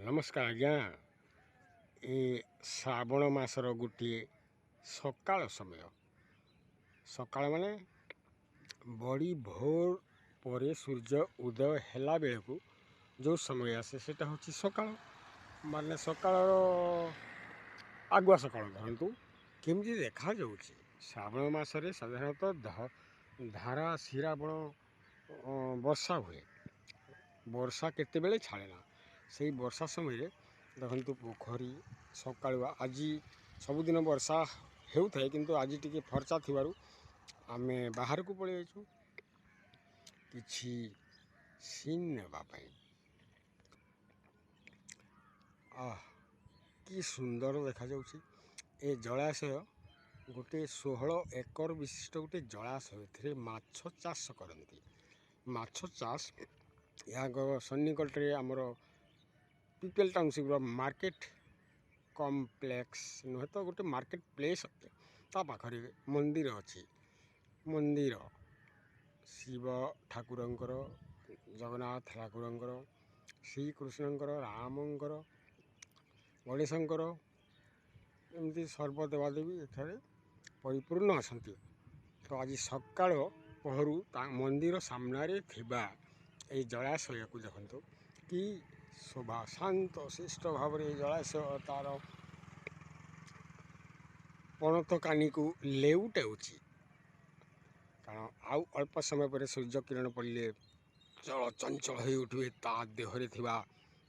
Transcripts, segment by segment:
नमस्कार आज्ञा। ये श्रावण मासर गोटे सकाल समय सकाल माने बड़ी भोर पर सूर्य उदय हैला बेलू जो समय आसे सेटा होची सकाल माने सकाल आगुआ सकाल धरतु केमती देखा जाउची। श्रावण मासरे साधारणतः धारा श्रावण वर्षा हुए। वर्षा केते बेले छाड़ेना से वर्षा समय देखु पोखरी सकालुआ आज सबुदिन वर्षा होता किंतु आज टी फर्चा थी आम बाहर को पलि जाइछू किछि सीन नेबाई। कि सुंदर देखा जाउछि। ए जलाशय गोटे 16 एकर विशिष्ट गोटे जलाशय थे माछ चाष करती। माछ चाष या सन्निकटे आमर पिपल टाउनशिप मार्केट कॉम्प्लेक्स नुहे तो गोटे मार्केट प्लेस ता पाखरे मंदिर अच्छी। मंदिर शिव ठाकुरंकर जगन्नाथ ठाकुरंकर श्रीकृष्णंकर रामंकर गणेशंकर एमती सर्वदेवादेवी एठारे परिपूर्ण आसती। तो आज सकाळ पहरु मंदिर सामने थिबा ए जलाशय को देखो कि शोभा शांत शिष्ट भाव जलाशय तार पणत कानी को लेउटाऊँगी। कारण आउ अल्प समय पर सूर्य किरण पड़े चल चंचल हो उठे ता देहरे थिबा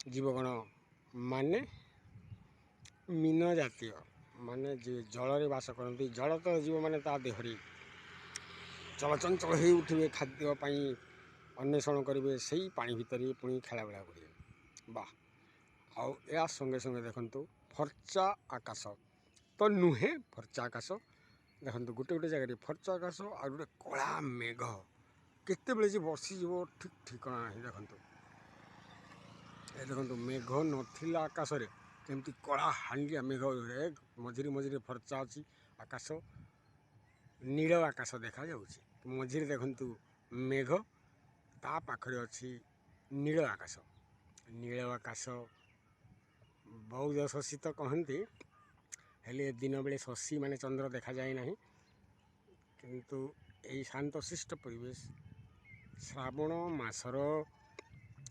जीवगण माने मीन जातीय माने जल रे बास करती। जल तो जीव माने ता देहरे चलचंचल हो उठे खाद्यपाई अन्वेषण करेंगे से पानी भितर पुणी खेला बेला करेंगे। वाह आउ या संगे संगे देखु फर्चा आकाश तो नुहे फर्चा आकाश देखो गोटे गोटे जगह फर्चा आकाश आ गोटे कला मेघ केते बेले बसीज ठीक ठिकाना नहीं। देखो मेघ नथिला आकाश रे केमती कला हांडिया मेघ मझिरे मझिरे फर्चा अच्छी आकाश नील आकाश देखा जाउछि। मझिरे देखु मेघ ता पाखरे अच्छी नील आकाश। नील आकाश बहुत शशी तो कहती हेले दिन बेले शशी माने चंद्र देखा जाए ना किंतु यही शांतशिष्ट परिवेश श्रावण मासर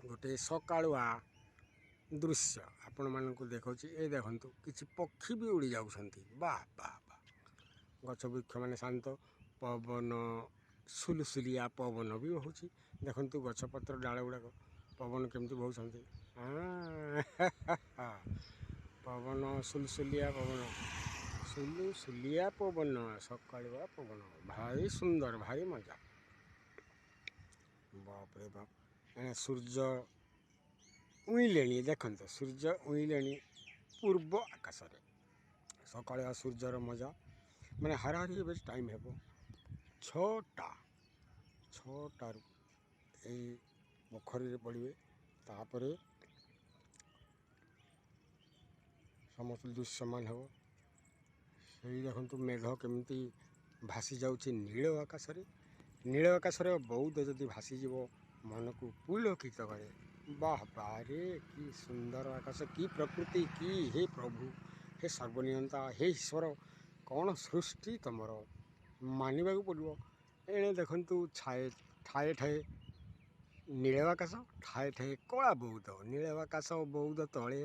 गोटे सकालुआ दृश्य आपण मानक देखा। ए देखु किसी पक्षी भी उड़ी जाउछंती। वाह वाह वाह गछ वृक्ष माने शांत पवन सुलसुलिया पवन भी होची। देखु गछपत्र डाल गुड़ाक पवन केमती बहुंट पवन सुलसुलिया पवन सकालुआ पवन भारी सुंदर भारी मजा। बाप रे बाप सूर्य उइले देखते सूर्य उइले पूर्व आकाश सकालुआ सूर्यर मजा माने हाराहारी ए टाइम हे 6टा पोखरी पड़े तापर समस्त दृश्यमान हो से देखु मेघ केमती भासी जाऊँच नील आकाश। नील आकाश बहुत जदि भासीज मन को पुलकित करे। वाह बारे कि सुंदर आकाश कि प्रकृति कि हे प्रभु हे सर्वनियंता हे ईश्वर कौन सृष्टि तुमर मानवा पड़ो। एणे देखु छाए ठाए ठाए नील आकाश ठाए ठाए कला बौद नील आकाश बौद तले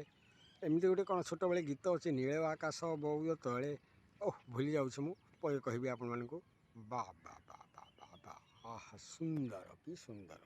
एमती गोटे कौन छोट बेले गीत अच्छे नील आकाश बौद तले ओह भूली जाऊँ मुझे कहबी आपण मानक। वाह वाह वाह वाह वाह वाह आह सुंदर कि सुंदर।